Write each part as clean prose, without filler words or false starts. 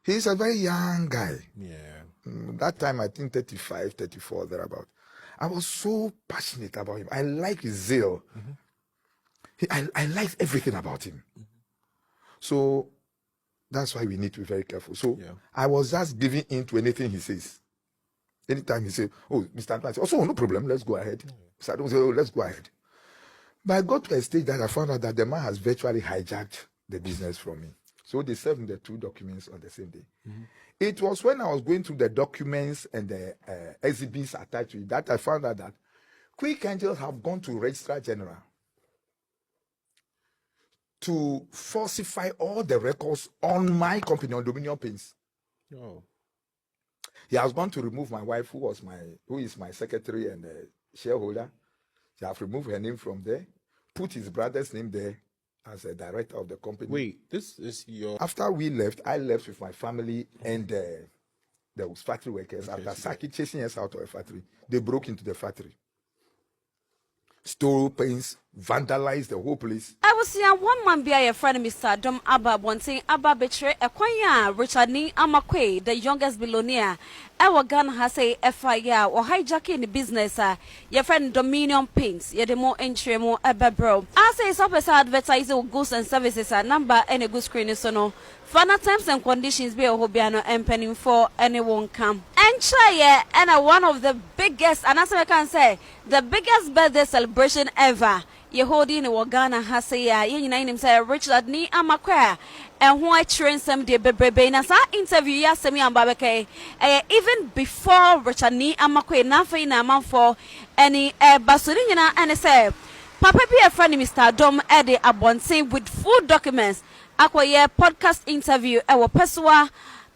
He's a very young guy. Yeah. That time, I think 35, 34, thereabout. I was so passionate about him. I like his zeal. I like everything about him. So that's why we need to be very careful. So I was just giving in to anything he says. Anytime he says, oh, Mr. Antoine, oh, no problem, let's go ahead. So I don't say, oh, let's go ahead. But I got to a stage that I found out that the man has virtually hijacked the business from me. So they served the two documents on the same day. It was when I was going through the documents and the exhibits attached to it that I found out that Quick Angels have gone to Registrar General to falsify all the records on my company, on Dominion Paints. Oh. He has gone to remove my wife, who is my secretary and shareholder. They have removed her name from there, put his brother's name there as a director of the company. Wait, this is your... After we left, I left with my family and the factory workers. After Saki chasing us out of the factory, they broke into the factory, stole paints, vandalized the whole place. I was here one man be a friend Mr. Dom Abba wanting Abba betray a kwanya Richard Ni QUAy, the youngest billionaire. Our gun has a FIR or hijacking the business. Your friend Dominion Paints, you're the more entry more bro. I say it's up advertising goods and services number any good screen so no. Fana terms and conditions be a hobiano and penning for anyone come. And try and one of the biggest, and as I can say, the biggest birthday celebration ever. Ye holding a Ghana has a name say Richard Ni QUAy and who I train some de bebe na sa interview ya semi and babeke even before Richard Ni QUAy nothing na man for any basurina and say Papa be a friend Mr. Dom Eddie Abonte with full documents QUAy podcast interview peswa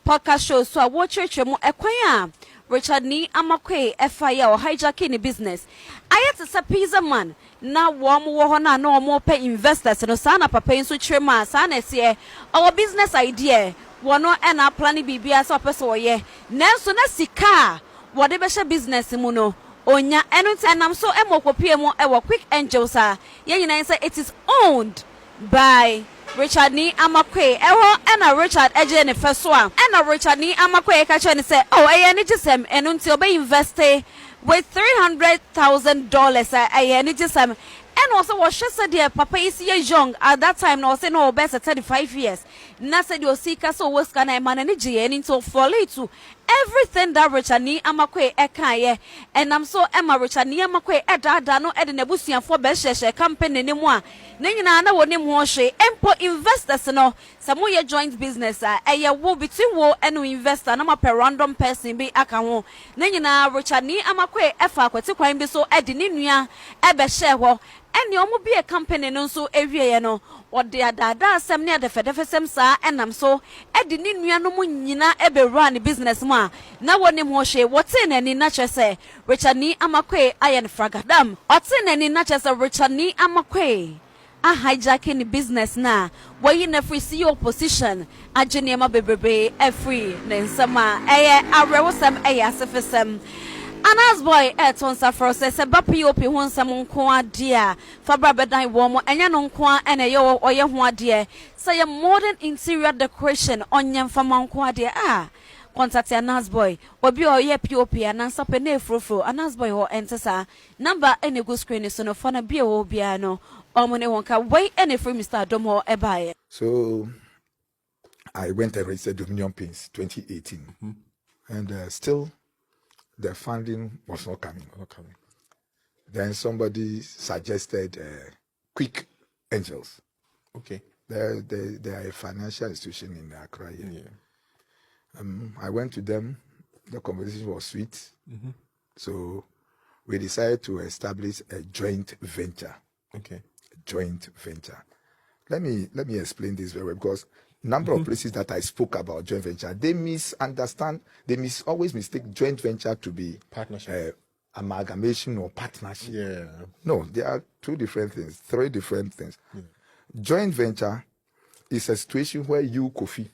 podcast show so I watch mo QUAy Richard Ni QUAy FIR or hijacking the business. I had to say pizza man. Na warm wohona no more pay investors no sana papa inso trema sana sie our business idea wono e na plan bibia so person ye nanso na sika wode be hye business mu no onya eno enam so emokopie mu e wo Quick Angels ye nyina say it is owned by Richard Ni QUAy eho ena Richard eje ne feso a ena Richard Ni QUAy ka che ne say oh e ne gisem eno nti obe invest with $300,000 and also was just said dear papa is young at that time no say no best 35 years na said your seeker so was kana manage into for to everything that Richard Ni QUAy ekaye and I'm so Emma Richard Ni QUAy edada no ede nebusian for be hye company ne mu a na nyina na wonim ho hwe empo investors no samo ye joint business eye wo between wo and investor na ma per random person be aka ho na nyina Richard Ni QUAy efa akwati kwan bi so ede ne nua ebe hye ho ene omo bi a company no so ewie no ode adada asem ne adefedefesem saa enam so ede ne nua no mu nyina ebe run business mu a na wonim ho hwe wote nani na kyese Richard Ni QUAy ayen fragadam ote nani na kyese Richard Ni QUAy a hijacking the business na why na free CEO position agenema bebrebe free nensama arewosam asefesem Anas boy eton safro se ba POP ho nsam nko ade a fabra bedan wo mo enya no nko a ene ye oye ho ade say modern interior decoration onye mfama nko ade contact Anas boy obi oye POP anansa pe na efrofro Anas boy ho entesa number ene go screen so no fana bia wo bia no omone wonka way ene free Mr. Domo ebaye. So I went and registered Dominion Paints 2018 and still the funding was not coming. Then somebody suggested Quick Angels. Okay. They are a financial institution in Accra. I went to them. The conversation was sweet. So we decided to establish a joint venture. Okay. A joint venture. Let me explain this very well because number of places that I spoke about joint venture, they misunderstand, always mistake joint venture to be partnership, amalgamation or partnership. Yeah. No, there are three different things. Joint venture is a situation where you, Kofi,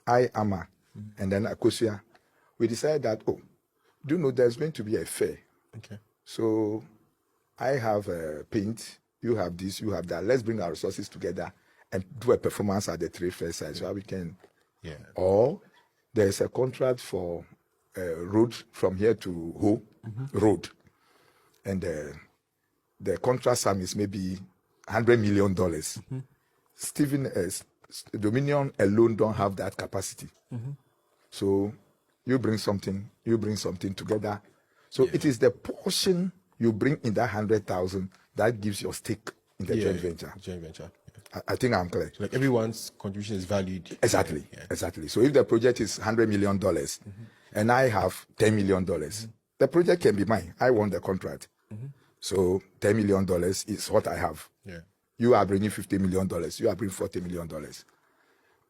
I, AMARH, and then Akosua, we decided that, do you know there's going to be a fair? Okay. So I have paint, you have this, you have that. Let's bring our resources together and do a performance at the trade fair side so we can. Yeah. Or there's a contract for road from here to Ho Road, and the contract sum is maybe $100 million. Stephen Dominion alone don't have that capacity. So you bring something together. So it is the portion you bring in that 100,000 that gives your stake in the joint venture. Joint venture. I think I'm clear. So like everyone's contribution is valued. Exactly. Exactly. So if the project is $100 million and I have $10 million, the project can be mine. I won the contract. So $10 million is what I have. Yeah. You are bringing $50 million. You are bringing $40 million.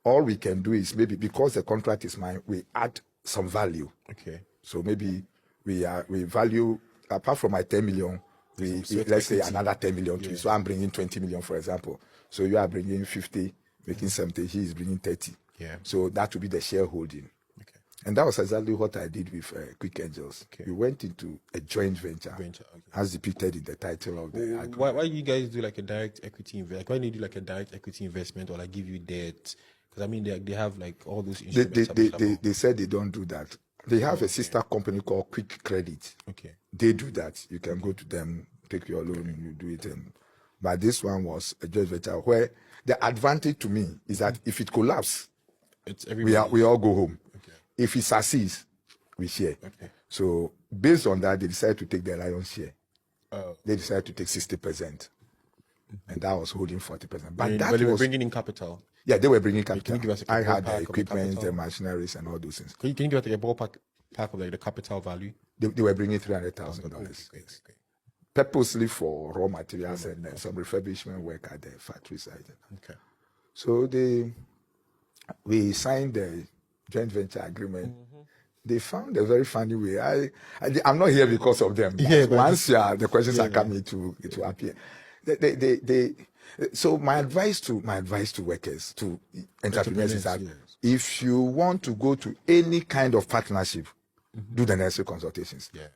All we can do is maybe because the contract is mine, we add some value. Okay. So maybe we value, apart from my 10 million, let's say another 10 million to you. So I'm bringing 20 million, for example. So you are bringing 50, making 70. He is bringing 30. Yeah. So that would be the shareholding. Okay. And that was exactly what I did with Quick Angels. Okay. We went into a joint venture, Okay. as depicted in the title of the agreement. Why you guys do like a direct equity investment? Why do you do like a direct equity investment or like give you debt? Because I mean they have like all those instruments. They said they don't do that. They have a sister company called Quick Credit. Okay. They do that. You can go to them, take your loan, and you do it. But this one was a joint venture where the advantage to me is that if it collapses, It's we all go home. Okay. If it succeeds, we share. Okay. So based on that, they decided to take the lion's share. They decided to take 60%, and that was holding 40%. But But they were bringing in capital. Yeah, they were bringing capital. Can you give us I had ballpark the of the equipment, the capital? machineries, and all those things. Can you give us like a ballpark of like the capital value? They were bringing $300,000. Okay. Purposely for raw materials and some refurbishment work at the factory side. Okay. So we signed the joint venture agreement. They found a very funny way. I'm not here because of them. Yeah, but once the questions are coming to appear. So my advice to workers, to entrepreneurs is that if you want to go to any kind of partnership, do the necessary consultations. Yeah.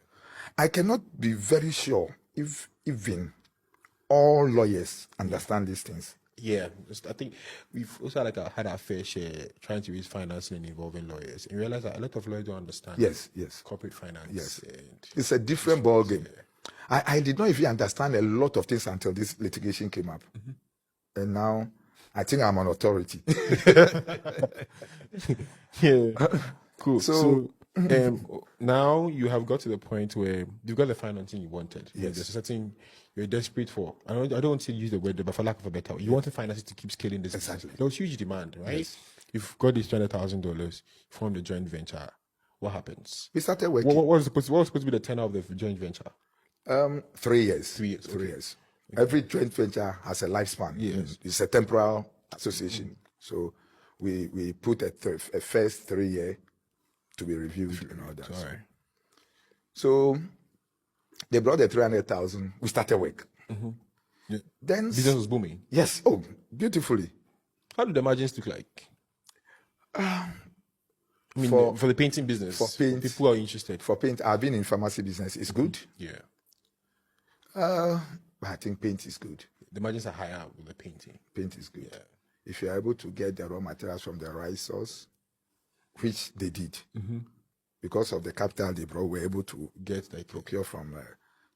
I cannot be very sure if even all lawyers understand these things. Yeah, I think we've also had our fair share trying to raise financing and involving lawyers, and realize that a lot of lawyers don't understand. Yes. Corporate finance. Yes. And It's a different ball game. I did not even understand a lot of things until this litigation came up. And now I think I'm an authority. yeah. Cool. So now you have got to the point where you've got the financing you wanted. Yes. There's something you're desperate for. I don't want to use the word, but for lack of a better word, you wanted finances to keep scaling this. Exactly. There was huge demand, right? Yes. You've got this $200,000, formed a joint venture. What happens? we started working. What was supposed to be the tenure of the joint venture? 3 years. 3 years. 3 years. Every joint venture has a lifespan. Yes. It's a temporal association. So we put a first 3 year to be reviewed and all that. All right. So they brought the 300,000. We started work. Yeah. Then Business was booming. yes, oh, beautifully. How did the margins look like? I mean, for- for the painting business, for paint- people are interested. For paint, I've been in pharmacy business. It's good. Yeah, I think paint is good. the margins are higher with the painting. Paint is good. Yeah. If you're able to get the raw materials from the right source, which they did, because of the capital they brought, we're able to Get like procure from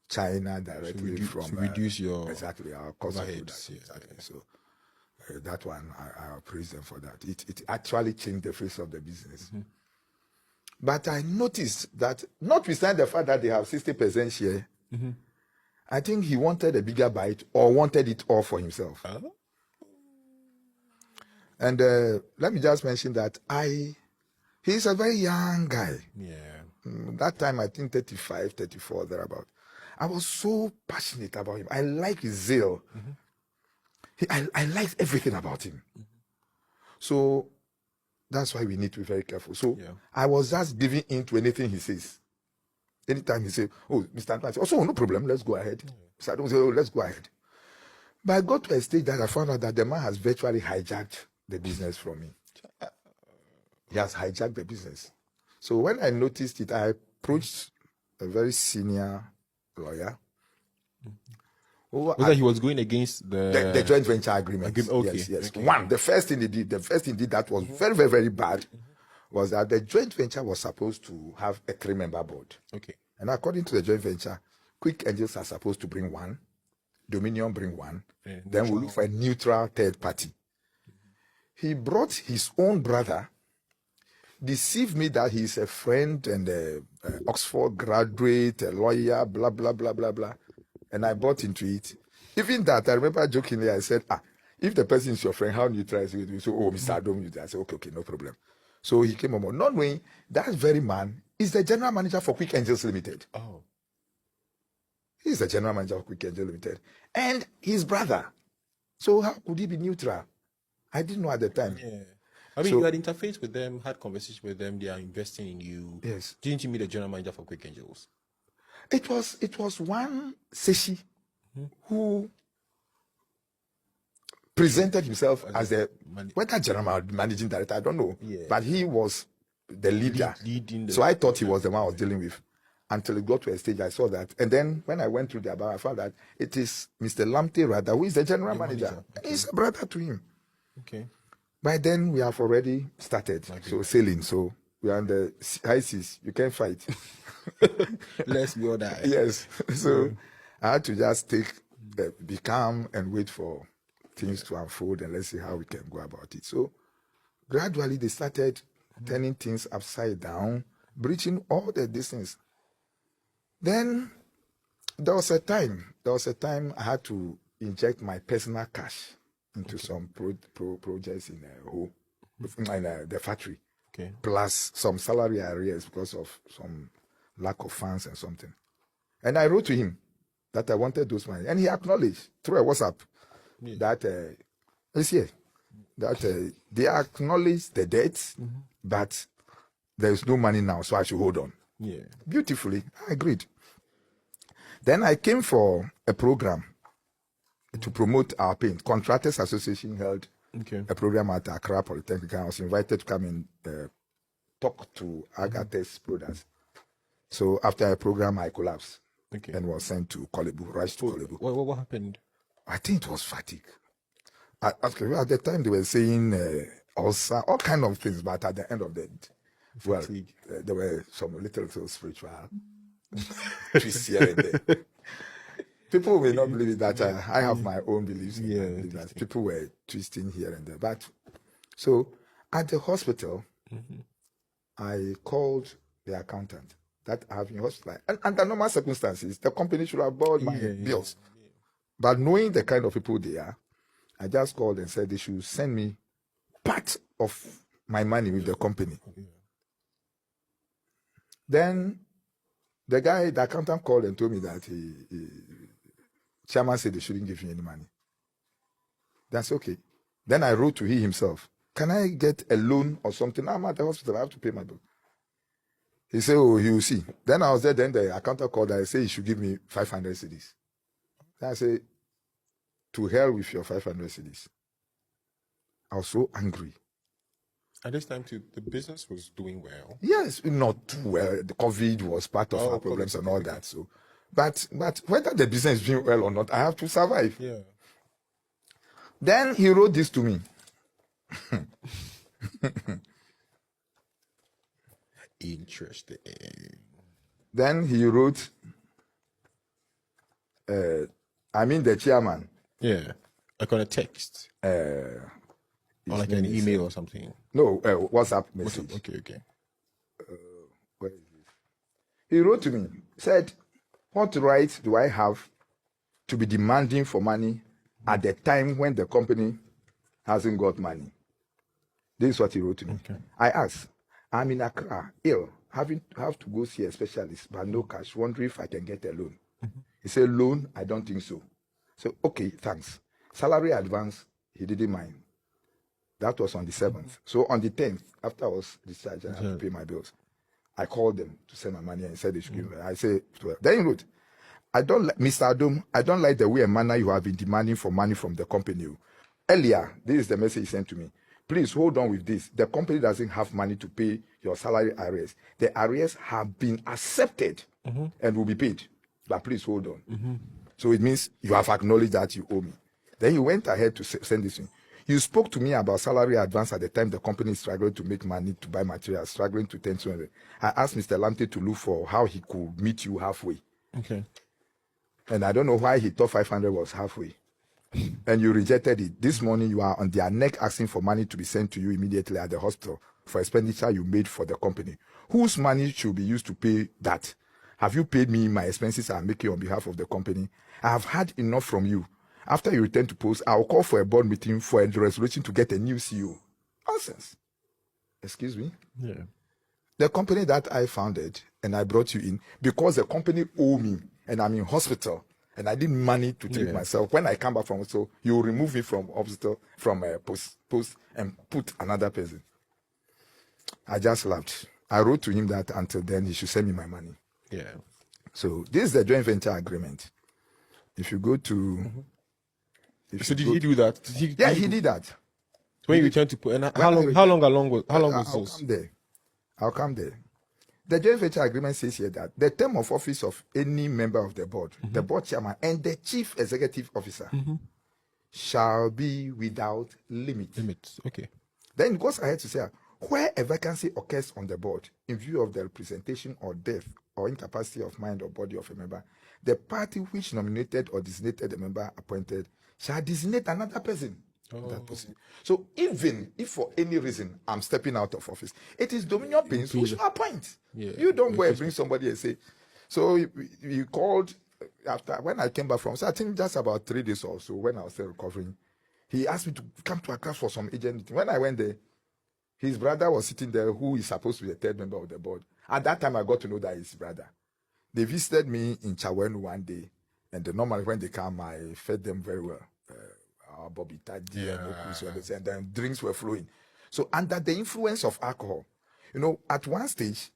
China directly from reduce your exactly our cost of overheads, production. yeah, Exactly. So that one I praise them for that. It actually changed the face of the business. But I noticed that, notwithstanding the fact that they have 60% share, I think he wanted a bigger bite or wanted it all for himself. And let me just mention that he's a very young guy. yeah. That time, I think 35, 34, thereabout. I was so passionate about him. I like his zeal. I like everything about him. So that's why we need to be very careful. So Yeah. I was just giving in to anything he says. Anytime he says, oh, Mr. Antoine, I say, oh, so no problem, let's go ahead. So I don't say, oh, let's go ahead. But I got to a stage that I found out that the man has virtually hijacked the business from me. He has hijacked the business. So when I noticed it, I approached a very senior lawyer. Was that he was going against The joint venture agreement. Okay, Yes. okay. One, the first thing he did that was very, very, very bad was that the joint venture was supposed to have a 3-member board. Okay. And according to the joint venture, Quick Angels are supposed to bring one, Dominion bring one, then we'll look for a neutral third party. He brought his own brother, deceived me that he's a friend and a Oxford graduate, a lawyer, blah, blah, blah, blah, blah. And I bought into it. Even that, I remember jokingly, I said, if the person is your friend, how neutral is it? So, Mr. Adam, I said, okay, no problem. So he came on, not knowing that very man is the general manager for Quick Angels Limited. Oh. He's the general manager of Quick Angels Limited. And his brother. So how could he be neutral? I didn't know at the time. Yeah. I mean, you had interfaced with them, had conversations with them, they are investing in you. Yes. Didn't you meet the general manager for Quick Angels? It was one Seshi who presented himself as the whether general managing director, I don't know. Yeah. But he was the leader. Leading the, so I thought he was the one I was dealing with. Until it got to a stage, I saw that. And then when I went through the about, I found that it is Mr. Lamte Rada, who is the general manager. Okay. He's a brother to him. Okay. By then, we have already started. So sailing. So we are on the high seas. You can't fight. Let's go die. Yes. So I had to just be calm and wait for things to unfold and let's see how we can go about it. So gradually they started turning things upside down, breaching all the distance. Then there was a time I had to inject my personal cash into some projects in the factory. Okay. Plus some salary arrears because of some lack of funds and something. And I wrote to him that I wanted those money. And he acknowledged through a WhatsApp that it's here. That they acknowledge the debt, but there is no money now, so I should hold on. Yeah. Beautifully, I agreed. Then I came for a program to promote our paint. Contractors Association held a program at Accra Polytechnic. I was invited to come and talk to Agates products. So after a program, I collapsed and was sent to Kolebu, rushed to Kolebu. What happened? I think it was fatigue. At the time, they were saying ulcer, all kind of things, but at the end of the day, there were some little spiritual twists here and there. People may not believe that I have my own beliefs. That people were twisting here and there. But so at the hospital, I called the accountant that I have in hospital. And under normal circumstances, the company should have bought my bills. But knowing the kind of people they are, I just called and said they should send me part of my money with the company. Then the accountant called and told me that chairman said they shouldn't give me any money. That's okay. Then I wrote to he himself, can I get a loan or something? I'm at the hospital, I have to pay my bill. He said, oh, you will see. Then I was there, then the accountant called and I said he should give me 500 cedis. Then I said, to hell with your 500 cedis. I was so angry. At this time, too, the business was doing well. Yes, not too well. The COVID was part of our problems and all that. So, but whether the business is doing well or not, I have to survive. Yeah. Then he wrote this to me. Interesting. Then he wrote, the chairman. Yeah. Like on a text. Or like an email or something. No, WhatsApp message. Okay. Where is this? He wrote to me, said, what right do I have to be demanding for money at the time when the company hasn't got money? This is what he wrote to me. Okay. I asked, I'm in Accra, ill, have to go see a specialist, but no cash, wondering if I can get a loan. He said, loan? I don't think so. So, okay, thanks. Salary advance, he didn't mind. That was on the 7th. So on the 10th, after I was discharged, I had to pay my bills. I called them to send my money and said they should give me. I said, then he wrote, Mr. Adam, I don't like the way and manner you have been demanding for money from the company. Earlier, this is the message he sent to me. Please hold on with this. The company doesn't have money to pay your salary arrears. The arrears have been accepted and will be paid. But please hold on. So it means you have acknowledged that you owe me. Then he went ahead to send this in. You spoke to me about salary advance at the time the company is struggling to make money to buy materials, struggling to 10 I asked Mr. Lamte to look for how he could meet you halfway. Okay. And I don't know why he thought 500 was halfway. And you rejected it. This morning, you are on their neck asking for money to be sent to you immediately at the hospital for expenditure you made for the company. Whose money should be used to pay that? Have you paid me my expenses I'm making on behalf of the company? I have had enough from you. After you return to post, I'll call for a board meeting for a resolution to get a new CEO. Nonsense. Excuse me? Yeah. The company that I founded and I brought you in because the company owe me and I'm in hospital and I need money to treat myself. When I come back from hospital, you remove me from hospital, from a post and put another person. I just laughed. I wrote to him that until then he should send me my money. Yeah. So this is the joint venture agreement. If you go to... So did he do that? He did that. When you return to put, and how long was this? I'll come there. The joint venture agreement says here that the term of office of any member of the board, the board chairman, and the chief executive officer shall be without limit. Limits. Okay. Then it goes ahead to say, where a vacancy occurs on the board in view of the representation or death or incapacity of mind or body of a member, the party which nominated or designated the member appointed shall designate another person. That person. So even if for any reason I'm stepping out of office, it is Dominion Pins who should appoint. Yeah. You don't go and bring somebody and say. So you called after when I came back from. So I think just about 3 days or so when I was still recovering, he asked me to come to Accra for some agent meeting. When I went there, his brother was sitting there, who is supposed to be the third member of the board. At that time, I got to know that his brother. They visited me in Chawenu one day, and normally when they come, I fed them very well. Bobby Taddy and then drinks were flowing. So under the influence of alcohol, at one stage,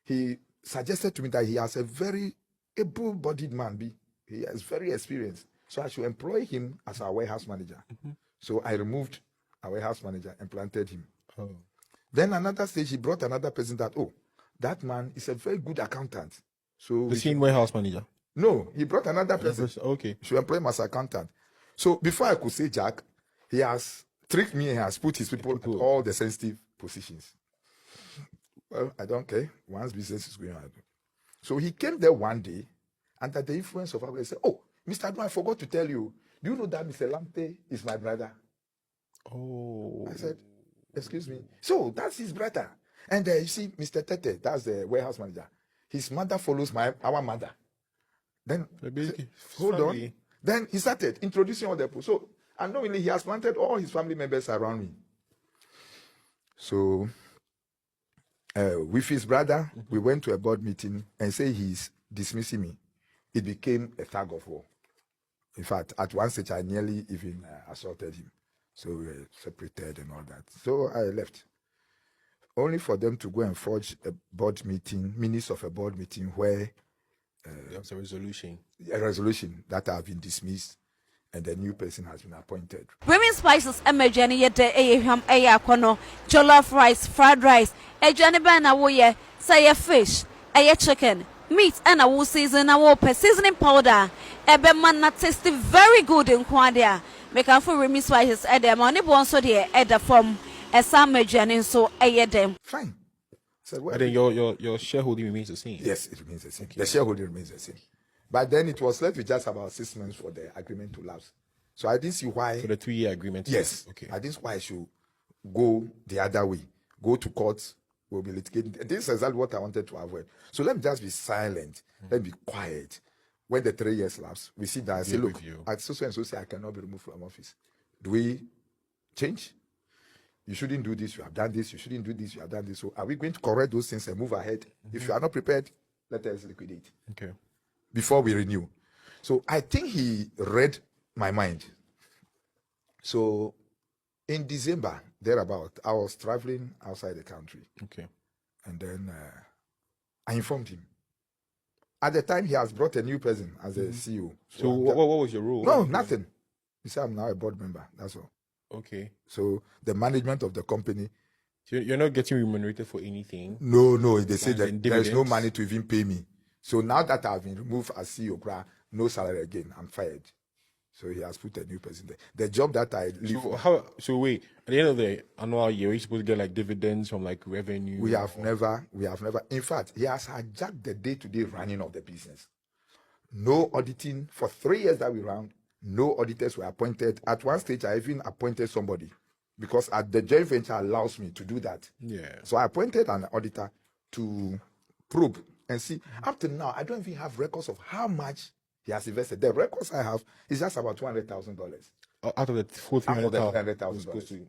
he suggested to me that he has a very able-bodied man. He is very experienced. So I should employ him as our warehouse manager. So I removed our warehouse manager and planted him. Then another stage, he brought another person that man is a very good accountant. So the same warehouse manager? No, he brought another person. Okay. Should employ him as accountant. So before I could say Jack, he has tricked me and has put his people at all the sensitive positions. Well, I don't care. Once business is going on. So he came there one day, under the influence of alcohol, he said, "Oh, Mr. Adon, I forgot to tell you. Do you know that Mr. Lamte is my brother?" Oh. I said, "Excuse me." So that's his brother. And you see, Mr. Tete, that's the warehouse manager. His mother follows our mother. Then, hold on. Then he started introducing all the people. So, unknowingly, he has planted all his family members around me. So, with his brother, we went to a board meeting and say he's dismissing me. It became a tug of war. In fact, at one stage, I nearly even assaulted him. So we separated and all that. So I left. Only for them to go and forge a board meeting, minutes of a board meeting where there's a resolution. A resolution that have been dismissed and the new person has been appointed. Women spices emerging yet kono, jollof rice, fried rice, ejani bana woye, say fish, chicken, meat and a season a seasoning powder. Ebe man na taste very good in QUAy. Make a full women spices at them on the one so dear at the form as some emerging so them. Fine. So, well, then your shareholding remains the same. Yes, it remains the same. Okay. The shareholding remains the same. But then it was left with just about 6 months for the agreement to lapse. So I didn't see why. For the 3-year agreement? Yes. Okay. I didn't see why I should go the other way. Go to court, we'll be litigating. This is exactly what I wanted to avoid. So let me just be silent. Let me be quiet. When the 3 years lapse, we see that I say, look, at so and so say I cannot be removed from office. Do we change? You shouldn't do this, you have done this, you shouldn't do this, you have done this. So are we going to correct those things and move ahead? If you are not prepared, let us liquidate. Okay. Before we renew. So I think he read my mind. So in December, thereabout, I was traveling outside the country. Okay. And then I informed him. At the time, he has brought a new person as a CEO. So what was your role? No, nothing. He said, I'm now a board member. That's all. Okay. So the management of the company. So you're not getting remunerated for anything? No. They say that there is no money to even pay me. So now that I've been removed as CEO, no salary again. I'm fired. So he has put a new person there. The job that I leave. So wait, at the end of the annual year, are you supposed to get like dividends from like revenue? We have never. In fact, he has hijacked the day-to-day running of the business. No auditing for 3 years that we ran. No auditors were appointed. At one stage, I even appointed somebody because the joint venture allows me to do that. Yeah. So I appointed an auditor to probe and see. Up to now, I don't even have records of how much he has invested. The records I have is just about $200,000. Out of the full $300,000.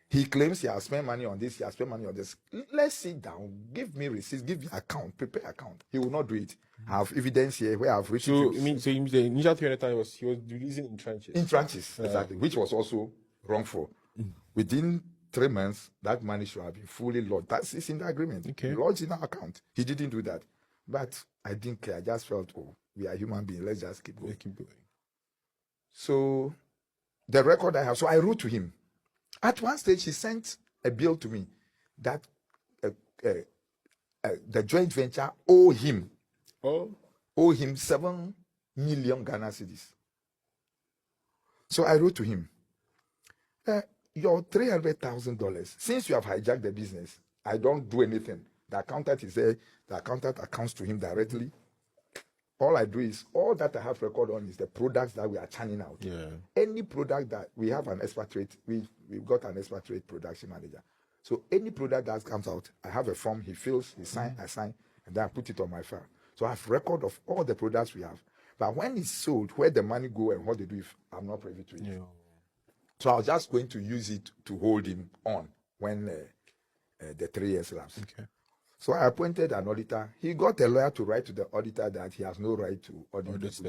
He claims he has spent money on this, he has spent money on this. Let's sit down, give me receipts, give me account, prepare account. He will not do it. I have evidence here where I've reached. So, the initial $300,000 he was releasing in tranches. In tranches, exactly, which was also wrongful. Within 3 months, that money should have been fully lodged. That's in the agreement. Okay. Lodged in our account. He didn't do that. But I didn't care. I just felt, we are human beings. Let's just keep going. So the record I have, so I wrote to him. At one stage, he sent a bill to me that the joint venture owe him 7 million Ghana cedis. So I wrote to him, your $300,000, since you have hijacked the business, I don't do anything. The accountant is there, the accountant accounts to him directly. All I do is, all that I have record on is the products that we are churning out. Yeah. Any product that we have an expatriate, we've got an expatriate production manager. So any product that comes out, I have a form, he fills, he signs, I sign, and then I put it on my file. So I have record of all the products we have. But when it's sold, where the money go and what they do, if I'm not privy to it. Yeah. So I was just going to use it to hold him on when the 3 years lapse. Okay. So I appointed an auditor. He got a lawyer to write to the auditor that he has no right to audit the books.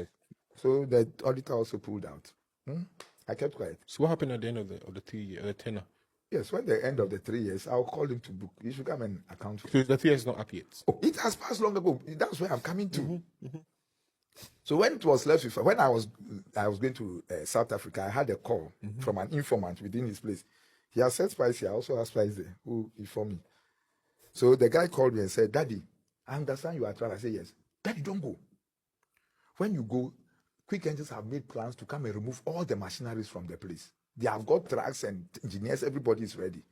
So the auditor also pulled out. I kept quiet. So what happened at the end of the 3 year, the tenure? Yes, when the end of the 3 years, I'll call him to book. He should come and account for it. So the 3 years is not up yet. Oh, it has passed long ago. That's where I'm coming to. So when it was left with, when I was going to South Africa, I had a call from an informant within his place. He has set spice here. I also have spice there who informed me. So the guy called me and said, Daddy, I understand you are trying. I said, yes. Daddy, don't go. When you go, Quick Engines have made plans to come and remove all the machineries from the place. They have got trucks and engineers. Everybody is ready.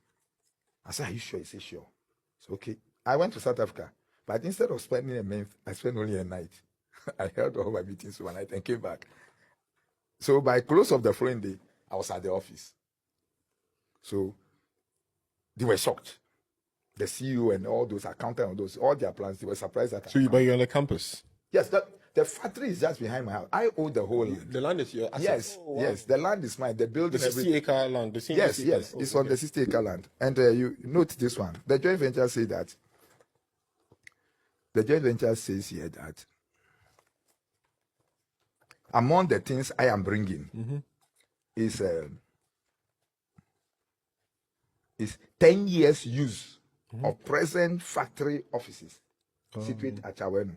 I said, are you sure? He said, sure. So, okay. I went to South Africa. But instead of spending a month, I spent only a night. I held all my meetings one night and came back. So by close of the following day, I was at the office. So they were shocked. The CEO and all those accountants, all their plans, they were surprised that. So you're on the campus? Yes, the factory is just behind my house. I own the whole land. The land is your asset? Yes, yes. The land is mine. The building. The 60-acre land. Yes. It's on the 60-acre land. And you note this one. The joint venture says that. The joint venture says here that among the things I am bringing is 10 years use of present factory offices situated at Chawenu.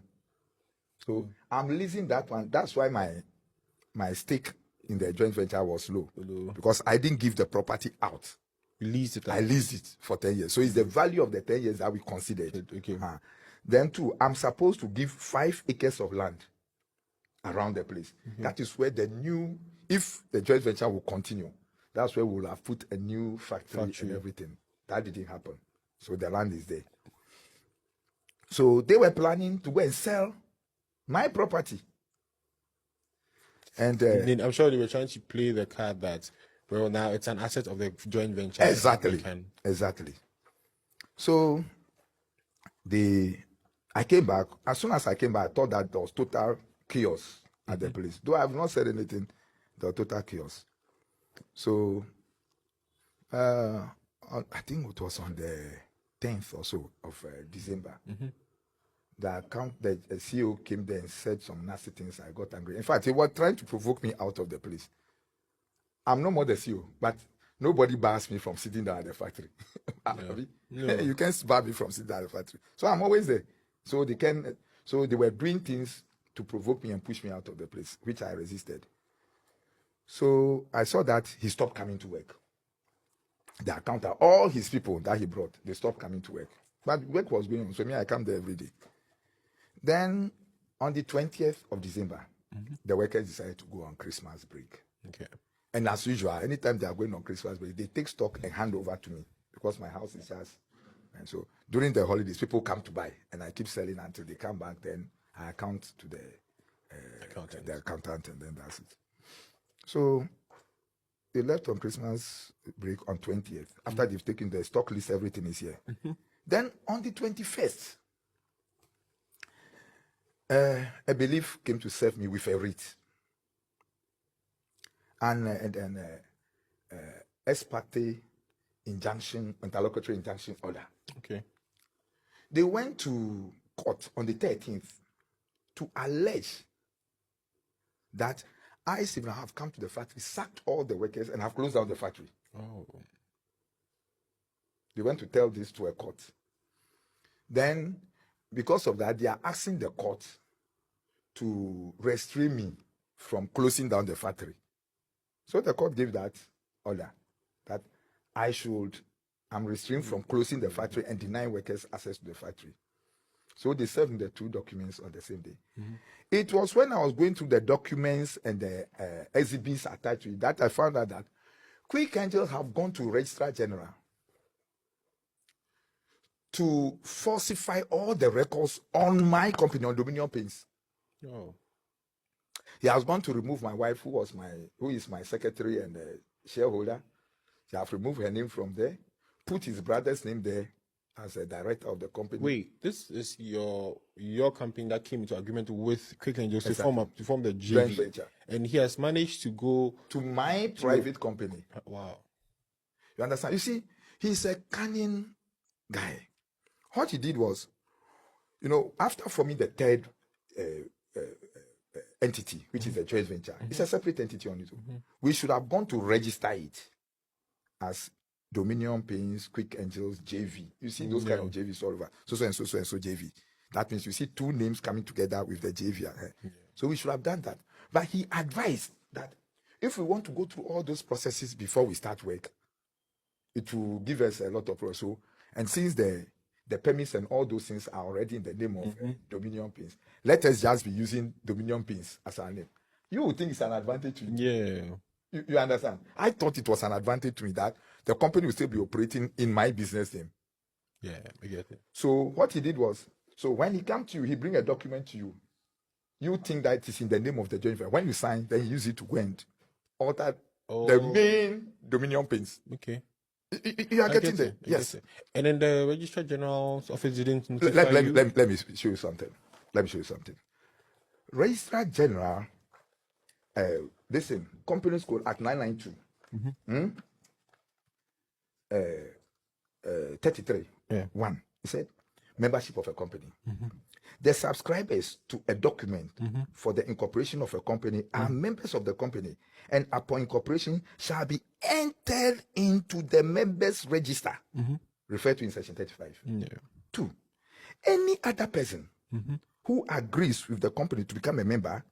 So I'm leasing that one. That's why my stake in the joint venture was low. Because I didn't give the property out. You leased it out. I leased it for 10 years. So it's the value of the 10 years that we considered. Okay. Then too, I'm supposed to give 5 acres of land around the place. That is where if the joint venture will continue, that's where we'll have put a new factory and everything. That didn't happen. So the land is there. So they were planning to go and sell my property. And I'm sure they were trying to play the card that, well, now it's an asset of the joint venture. Exactly. So I came back. As soon as I came back, I thought that there was total chaos at the place. Though I have not said anything, there was total chaos. So I think it was on the 10th or so of December. The CEO came there and said some nasty things. I got angry. In fact, he was trying to provoke me out of the place. I'm no more the CEO, but nobody bars me from sitting down at the factory. No. You can't bar me from sitting down at the factory. So I'm always there. So they were doing things to provoke me and push me out of the place, which I resisted. So I saw that he stopped coming to work. The accountant, all his people that he brought, they stopped coming to work. But work was going on, so I come there every day. Then on the 20th of December, the workers decided to go on Christmas break. Okay. And as usual, anytime they are going on Christmas break, they take stock and hand over to me because my house is just. And so during the holidays, people come to buy, and I keep selling until they come back. Then I account to the accountant, and then that's it. So they left on Christmas break on 20th. After they've taken the stock list, everything is here. Then on the 21st, a belief came to serve me with a writ. And then ex parte injunction, interlocutory injunction order. Okay. They went to court on the 13th to allege that I, Stephen, have come to the factory, sacked all the workers, and have closed down the factory. Oh. They went to tell this to a court. Then, because of that, they are asking the court to restrain me from closing down the factory. So the court gave that order that I'm restrained from closing the factory and denying workers access to the factory. So they served the two documents on the same day. It was when I was going through the documents and the exhibits attached to it that I found out that Quick Angels have gone to Registrar General to falsify all the records on my company, on Dominion Paints. Oh. He has gone to remove my wife, who is my secretary and shareholder. He have removed her name from there, put his brother's name there as a director of the company. Wait, this is your company that came into agreement with Quick Angels Exactly. to form the Joint JV, venture. and he has managed to go To my private company. Wow. You understand? You see, he's a cunning guy. What he did was, after forming the third entity, which is a joint venture, it's a separate entity on its own. We should have gone to register it as Dominion Paints, Quick Angels, JV. You see those kind of JVs all over. So and so JV. That means you see two names coming together with the JV. So we should have done that. But he advised that if we want to go through all those processes before we start work, it will give us a lot of process. So, and since the permits and all those things are already in the name of Dominion Paints, let us just be using Dominion Paints as our name. You would think it's an advantage to you. Yeah. You understand? I thought it was an advantage to me that the company will still be operating in my business name. Yeah, I get it. So what he did was, so when he comes to you, he bring a document to you. You think that it is in the name of the joint venture. When you sign, then he use it to go and alter the main Dominion Paints. Okay. You are getting there. Yes. And then the Registrar General's office didn't notify you? Let me show you something. Registrar General, listen, Companies Code Act 992, 33, 1. It said, membership of a company. The subscribers to a document for the incorporation of a company are members of the company, and upon incorporation shall be entered into the members' register, referred to in section 35. 2. Any other person who agrees with the company to become a member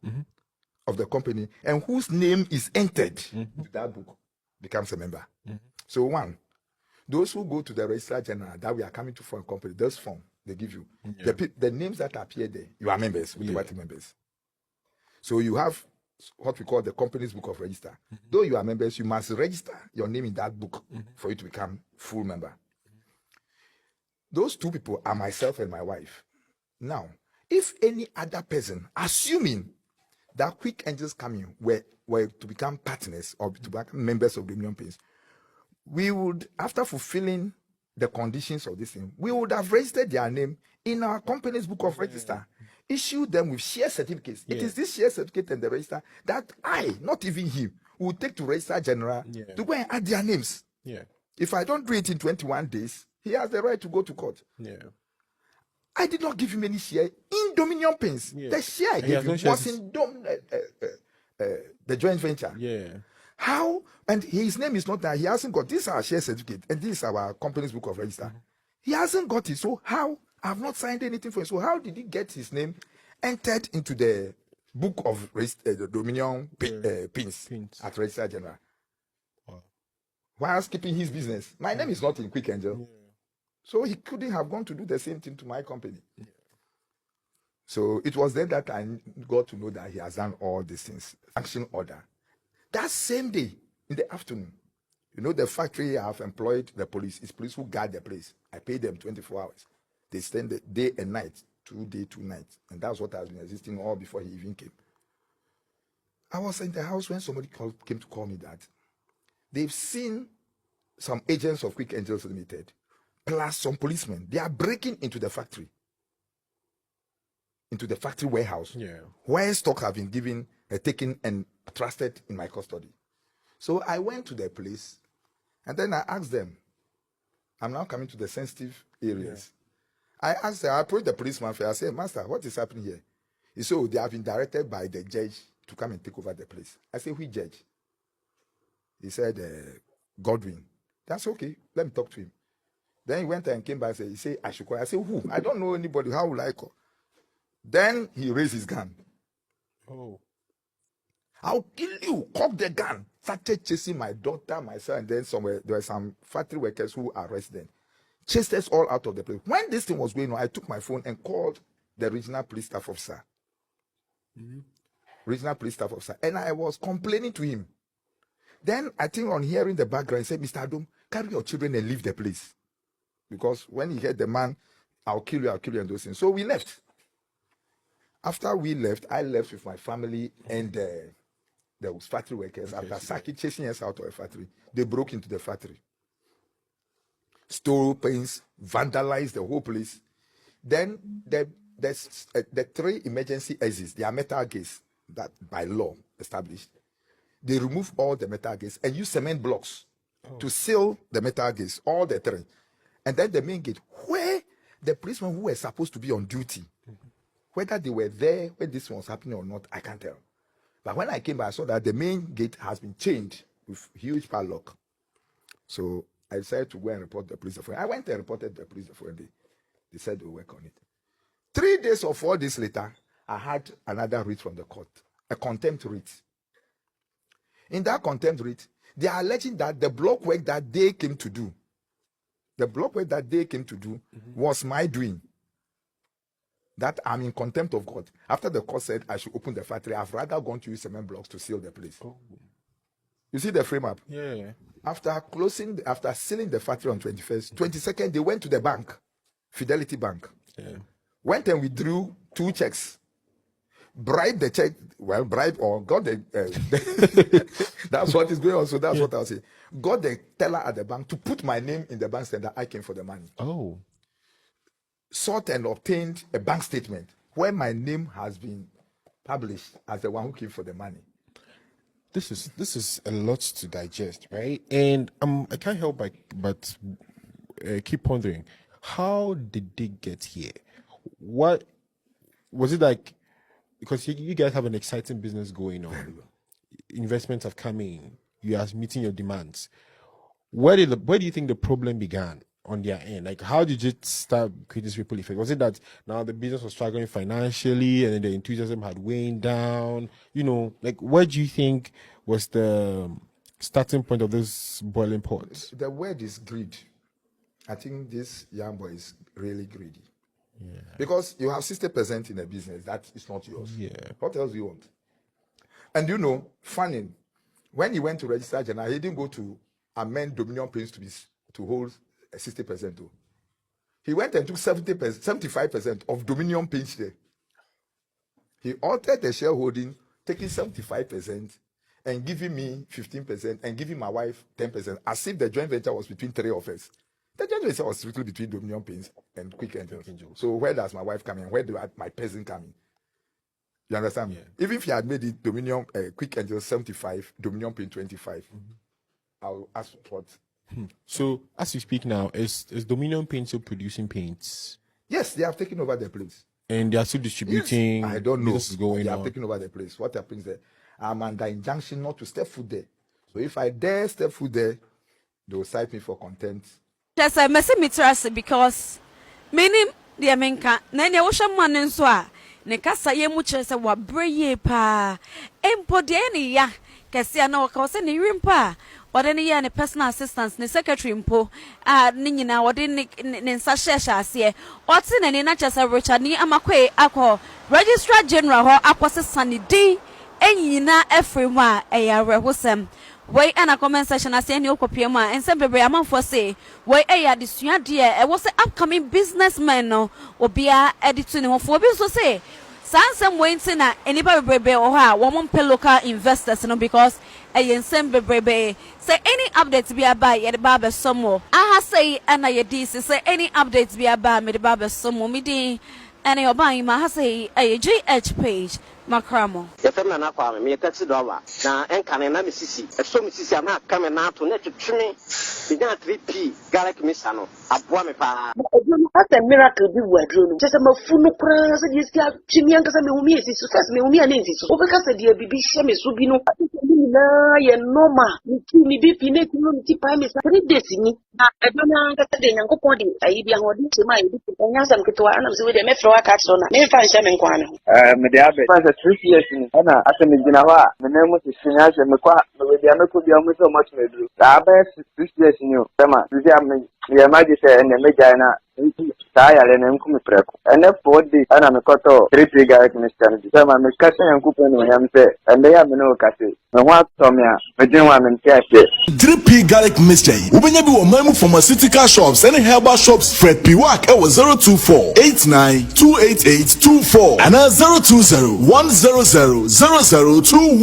of the company and whose name is entered to that book becomes a member. So 1, those who go to the Registrar General that we are coming to for a company, those form they give you, the names that appear there, you are members, automatic members. So you have what we call the company's book of register. Though you are members, you must register your name in that book for you to become full member. Those 2 people are myself and my wife. Now, if any other person, assuming that Quick Angels coming were to become partners or to become members of Dominion Paints, we would, after fulfilling the conditions of this thing, we would have registered their name in our company's book of register, issue them with share certificates. It is this share certificate and the register that I, not even him, will take to Registrar General to go and add their names. If I don't do it in 21 days, he has the right to go to court. I did not give him any share in Dominion Paints. The share I gave him was in the joint venture. How? And his name is not there. He hasn't got this. Our share certificate, and this is our company's book of register. He hasn't got it. So how? I've not signed anything for him. So how did he get his name entered into the book of the Dominion Paints at Registrar General? Whilst keeping his business, my name is not in Quick Angel, so he couldn't have gone to do the same thing to my company. So it was then that I got to know that he has done all these things. Action order. That same day, in the afternoon, you know, the factory I have employed the police. It's police who guard the place. I pay them 24 hours. They spend the day and night, 2 days, 2 nights. And that's what has been existing all before he even came. I was in the house when somebody came to call me that they've seen some agents of Quick Angels Limited, plus some policemen. They are breaking into the factory warehouse, where stock have been given, taken, and trusted in my custody. So I went to the place, and then I asked them, I'm now coming to the sensitive areas. I asked them, I approached the policeman, I said, Master, what is happening here? He said, oh, they have been directed by the judge to come and take over the place. I said, which judge? He said, Godwin. That's okay, let me talk to him. Then he went and came back and said, he said, I should call. I said, who? I don't know anybody, how will I call? Then he raised his gun. Oh. I'll kill you. Cock the gun. Started chasing my daughter, myself, and then somewhere there were some factory workers who arrested them. Chased us all out of the place. When this thing was going on, I took my phone and called the regional police staff officer. Regional police staff officer. And I was complaining to him. Then I think on hearing the background, he said, Mr. Adom, carry your children and leave the place. Because when he heard the man, I'll kill you, and those things. So we left. After we left, I left with my family and the factory workers. After Saki chasing us out of the factory, they broke into the factory. Stole paints, vandalized the whole place. Then the 3 emergency exits, they are metal gates that by law established. They remove all the metal gates and use cement blocks to seal the metal gates, all the 3. And then the main gate, where the policemen who were supposed to be on duty, whether they were there when this was happening or not, I can't tell. But when I came back, I saw that the main gate has been chained with huge padlock. So I decided to go and report the police. I went and reported the police. They said they'll work on it. 3 days or 4 days later, I had another writ from the court, a contempt writ. In that contempt writ, they are alleging that the block work that they came to do, was my doing. That I'm in contempt of God. After the court said I should open the factory, I've rather gone to use cement blocks to seal the place. Oh. You see the frame up? Yeah. After sealing the factory on 21st, 22nd, they went to the bank, Fidelity Bank. Yeah. Went and withdrew 2 checks. Bribed the check, got the that's what is going on. So that's what I'll say. Got the teller at the bank to put my name in the bank statement that I came for the money. Oh. Sought and obtained a bank statement where my name has been published as the one who came for the money. This is a lot to digest, right? And I can't help but keep pondering, how did they get here? What was it like? Because you guys have an exciting business going on. Investments have come in. You are meeting your demands. Where do you think the problem began on their end? Like, how did it start creating this ripple effect? Was it that now the business was struggling financially and then the enthusiasm had waned down? You know, like, where do you think was the starting point of this boiling pot? The word is greed. I think this young boy is really greedy. Yeah. Because you have 60% in a business that is not yours. Yeah. What else do you want? And you know, funny, when he went to register general, he didn't go to amend Dominion Paints to hold 60% too. He went and took 75% of Dominion Paints there. He altered the shareholding, taking 75% and giving me 15% and giving my wife 10%, as if the joint venture was between 3 of us. The joint venture was strictly between Dominion Paints and Quick Angels. So where does my wife come in? Where do my person come in? You understand me? Yeah. Even if he had made it Dominion Quick Angels 75, Dominion Paint 25, I'll ask what. So as you speak now, is Dominion Paint still producing paints? Yes, they have taken over the place. And they are still distributing. Yes, I don't know. This is going they on. have taken over the place. What happens there? I'm under injunction not to step foot there. So if I dare step foot there, they will cite me for contempt. Yes, I must admit because many the America, Nanya Ocean Man and Swa, Necasa Yemuches, a wabre pa, Empodiani ya, Cassiano, Cosani Rimpa, or any year, personal assistance, the secretary impo, Nina, or didn't Sasha, see, what's in any natures of Richard Ni AMARH, Registrar General, or Aquas Sunny D. enyina efiri mu a eya rehosem wey ana comment section ase any okopie mu a ensem bebre amanfo say wey eya desua de e wo say upcoming businessmen no obia editu ne hofo obi so say sansem wey ntina enipa bebrebe o ha wo mo local investors no because ensem bebrebe say any updates be about ye de baba somo aha say ana ye dis say any updates be about me de baba somo me din any oban ma ha say GH page Makramo. If I'm not a me a taxi dollar. Now, and can I Mississippi? A so Mississippi, I'm not coming out to net to trim. It's not 3P, Garlic Missano. A boy, That's a miracle. We were doing just a full press. You see, Chimiankas and Mumi is success. Mumi and is over because the baby Shemi Subino. Noma, me be pinning to Pime is 3 days in me. I don't know that they are going to be on my and to answer with a metro catch on. Never find Shaman Quan. Mediabe 3 years in Anna as a Medinawa, the name was Sinas and Maqua, but the American be almost so much medal. I bet 6 years in you, Sama, the Magister and the Medina. Saya and Kumi Prep. And then 4 days, and I'm a coto, 3 guys in the stand. So I'm a cousin and coupon when I'm there, and they have no cassie. No one told me, I didn't want to catch it. 3P garlic mixture. Ubenyabi wa maimu pharmaceutical shops and herbal shops. Fred Piwak ewa 024-89-288-24 and 020-100-002.